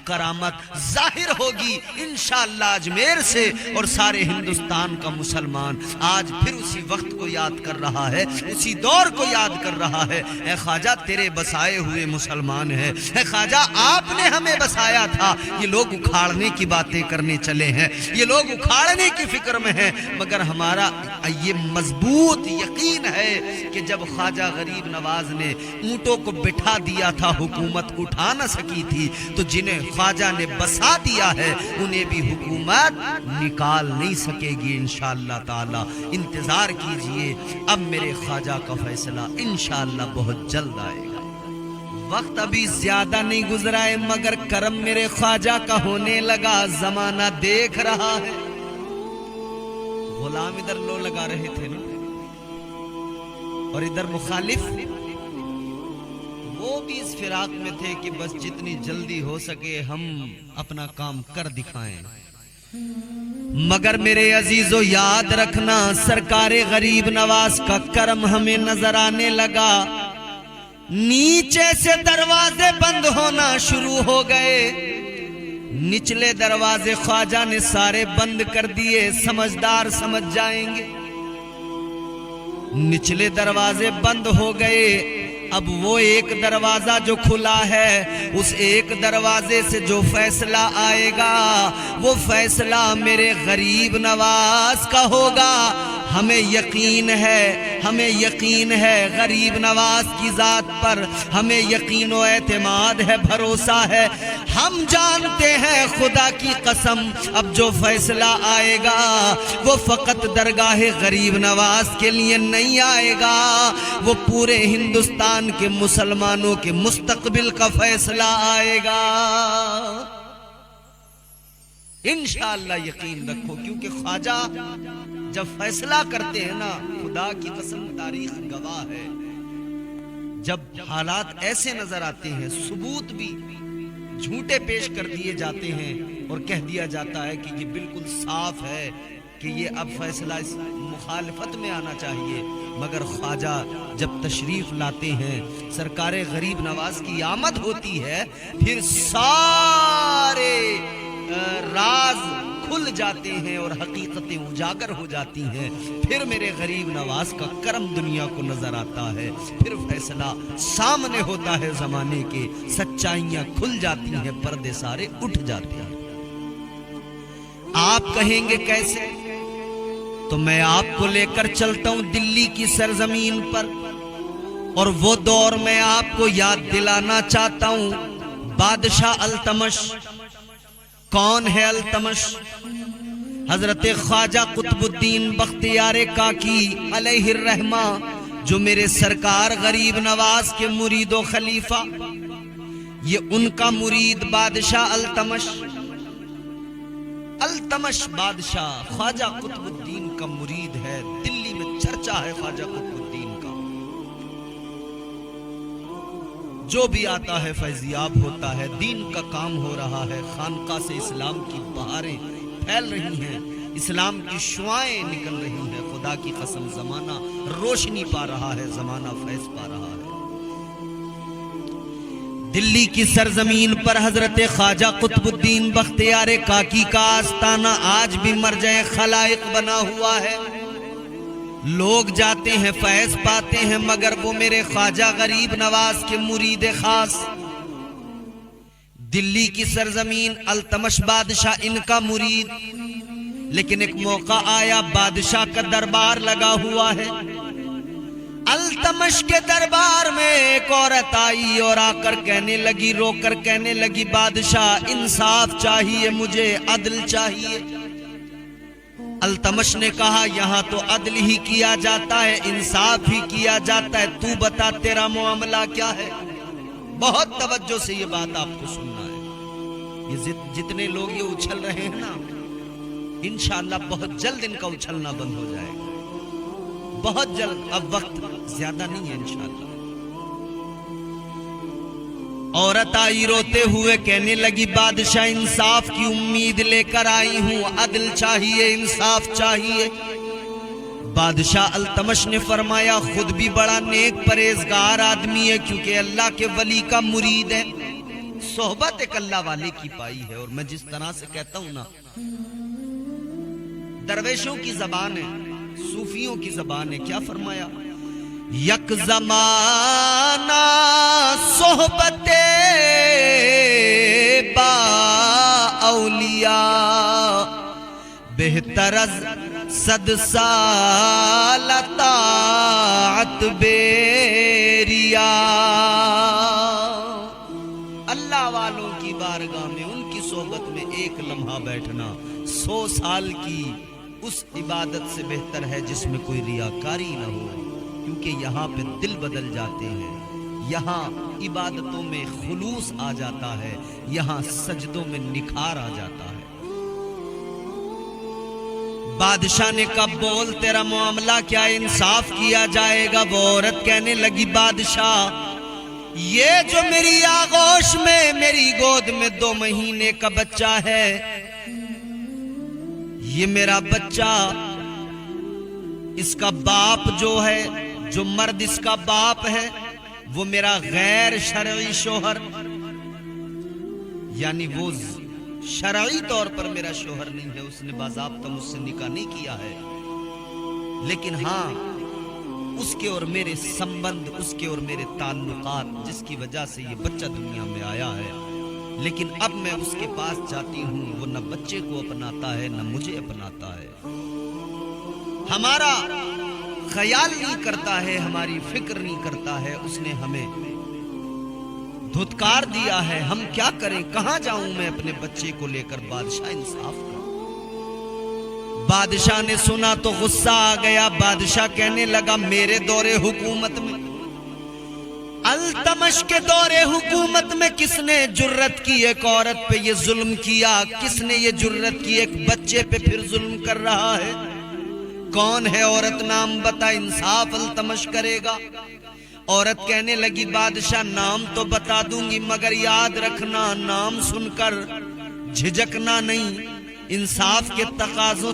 کرامت ظاہر ہوگی انشاءاللہ اجمیر سے، اور سارے ہندوستان کا مسلمان آج پھر اسی وقت کو یاد کر رہا ہے، اسی دور کو یاد کر رہا ہے۔ اے خواجہ تیرے بسائے ہوئے مسلمان ہے، اے خواجہ آپ نے ہمیں بسایا تھا۔ یہ لوگ اکھاڑنے کی باتیں کرنے چلے ہیں، یہ لوگ اکھاڑنے کی فکر میں ہیں، مگر ہمارا یہ مضبوط یقین ہے کہ جب خواجہ غریب نواز نے اونٹوں کو بٹھا دیا تھا حکومت اٹھا نہ سکی تھی، تو جنہیں خواجہ نے بسا دیا ہے انہیں بھی حکومت نکال نہیں سکے گی انشاءاللہ تعالی۔ انتظار کیجئے، اب میرے خواجہ کا فیصلہ انشاءاللہ بہت جلد آئے گا۔ وقت ابھی زیادہ نہیں گزرا ہے مگر کرم میرے خواجہ کا ہونے لگا، زمانہ دیکھ رہا ہے۔ غلام ادھر لو لگا رہے تھے نا، اور ادھر مخالف وہ بھی اس فراق میں تھے کہ بس جتنی جلدی ہو سکے ہم اپنا کام کر دکھائیں۔ مگر میرے عزیزو یاد رکھنا، سرکار غریب نواز کا کرم ہمیں نظر آنے لگا۔ نیچے سے دروازے بند ہونا شروع ہو گئے، نچلے دروازے خواجہ نے سارے بند کر دیے، سمجھدار سمجھ جائیں گے۔ نچلے دروازے بند ہو گئے، اب وہ ایک دروازہ جو کھلا ہے، اس ایک دروازے سے جو فیصلہ آئے گا وہ فیصلہ میرے غریب نواز کا ہوگا۔ ہمیں یقین ہے، ہمیں یقین ہے غریب نواز کی ذات پر، ہمیں یقین و اعتماد ہے، بھروسہ ہے۔ ہم جانتے ہیں خدا کی قسم اب جو فیصلہ آئے گا وہ فقط درگاہ غریب نواز کے لیے نہیں آئے گا، وہ پورے ہندوستان کے مسلمانوں کے مستقبل کا فیصلہ آئے گا۔ انشاءاللہ یقین رکھو، کیونکہ خواجہ جب فیصلہ کرتے ہیں نا، خدا کی قسم تاریخ گواہ ہے، جب حالات ایسے نظر آتے ہیں، ثبوت بھی جھوٹے پیش کر دیے جاتے ہیں اور کہہ دیا جاتا ہے کہ یہ بالکل صاف ہے کہ یہ اب فیصلہ اس مخالفت میں آنا چاہیے، مگر خواجہ جب تشریف لاتے ہیں، سرکار غریب نواز کی آمد ہوتی ہے، پھر سارے راز کھل جاتے ہیں اور حقیقتیں اجاگر ہو جاتی ہیں۔ پھر میرے غریب نواز کا کرم دنیا کو نظر آتا ہے، پھر فیصلہ سامنے ہوتا ہے زمانے کے، سچائیاں کھل جاتی ہیں، پردے سارے اٹھ جاتے ہیں۔ آپ کہیں گے کیسے؟ تو میں آپ کو لے کر چلتا ہوں دلی کی سرزمین پر، اور وہ دور میں آپ کو یاد دلانا چاہتا ہوں۔ بادشاہ التمش، کون ہے التمش؟ حضرت خواجہ قطب الدین بختیار کاکی علیہ الرحمہ، جو میرے سرکار غریب نواز کے مرید و خلیفہ، یہ ان کا مرید بادشاہ التمش۔ التمش بادشاہ خواجہ قطب الدین کا مرید ہے، دلی میں چرچا ہے خواجہ قطب الدین کا۔ جو بھی آتا ہے فیضیاب ہوتا ہے، دین کا کام ہو رہا ہے، خانقاہ سے اسلام کی بہاریں پھیل رہی ہیں، اسلام کی شعائیں نکل رہی ہیں۔ خدا کی قسم زمانہ روشنی پا رہا ہے، زمانہ فیض پا رہا ہے۔ دلی کی سرزمین پر حضرت خواجہ قطب الدین بختیار کاکی کا آستانہ آج بھی مرجع خلائق بنا ہوا ہے۔ لوگ جاتے ہیں، فیض پاتے ہیں، مگر وہ میرے خواجہ غریب نواز کے مرید خاص۔ دلی کی سرزمین، التمش بادشاہ ان کا مرید، لیکن ایک موقع آیا، بادشاہ کا دربار لگا ہوا ہے۔ التمش کے دربار میں ایک عورت آئی اور آ کر کہنے لگی، رو کر کہنے لگی، بادشاہ انصاف چاہیے مجھے، عدل چاہیے۔ التمش نے کہا، یہاں تو عدل ہی کیا جاتا ہے، انصاف ہی کیا جاتا ہے، تو بتا تیرا معاملہ کیا ہے؟ بہت توجہ سے یہ بات آپ کو سننا ہے۔ یہ جتنے لوگ یہ اچھل رہے ہیں نا، انشاءاللہ بہت جلد ان کا اچھلنا بند ہو جائے گا، بہت جلد، اب وقت زیادہ نہیں ہے انشاءاللہ۔ عورت آئی روتے ہوئے کہنے لگی، بادشاہ انصاف کی امید لے کر آئی ہوں، عدل چاہیے، انصاف چاہیے۔ بادشاہ التمش نے فرمایا، خود بھی بڑا نیک پرہیزگار آدمی ہے، کیونکہ اللہ کے ولی کا مرید ہے، صحبت ایک اللہ والے کی پائی ہے. اور میں جس طرح سے کہتا ہوں نا، درویشوں کی زبان ہے، صوفیوں کی زبان ہے. کیا فرمایا؟ یک زمانہ صحبت با اولیاء بہتر از 100 سال طاعت بیریا. اللہ والوں کی بارگاہ میں ان کی صحبت میں ایک لمحہ بیٹھنا 100 سال کی اس عبادت سے بہتر ہے جس میں کوئی ریاکاری نہ ہو. کیونکہ یہاں پہ دل بدل جاتے ہیں، یہاں عبادتوں میں خلوص آ جاتا ہے، یہاں سجدوں میں نکھار آ جاتا ہے. بادشاہ نے کہا بول تیرا معاملہ کیا، انصاف کیا جائے گا. وہ عورت کہنے لگی بادشاہ یہ جو میری آغوش میں میری گود میں 2 مہینے کا بچہ ہے، یہ میرا بچہ، اس کا باپ جو ہے، جو مرد اس کا باپ ہے، وہ میرا غیر شرعی شوہر، یعنی وہ شرعی طور پر میرا شوہر نہیں ہے، اس نے باضابطہ مجھ سے نکاح نہیں کیا ہے. لیکن ہاں اس کے اور میرے سمبند، اس کے اور میرے تعلقات جس کی وجہ سے یہ بچہ دنیا میں آیا ہے. لیکن اب میں اس کے پاس جاتی ہوں، وہ نہ بچے کو اپناتا ہے نہ مجھے اپناتا ہے، ہمارا خیال نہیں کرتا ہے، ہماری فکر نہیں کرتا ہے. اس نے ہمیں دھتکار دیا ہے، ہم کیا کریں؟ کہاں جاؤں میں اپنے بچے کو لے کر؟ بادشاہ انصاف کر. بادشاہ نے سنا تو غصہ آ گیا. بادشاہ کہنے لگا میرے دور حکومت میں، التمش کے دور حکومت میں کس نے جرت کی ایک عورت پہ یہ ظلم کیا؟ کس نے یہ جرت کی ایک بچے پہ پھر ظلم کر رہا ہے؟ کون ہے عورت؟ نام بتا، انصاف التمش کرے گا. عورت کہنے لگی بادشاہ نام تو بتا دوں گی، مگر یاد رکھنا نام سن کر جھجکنا نہیں، انصاف کے تقاضوں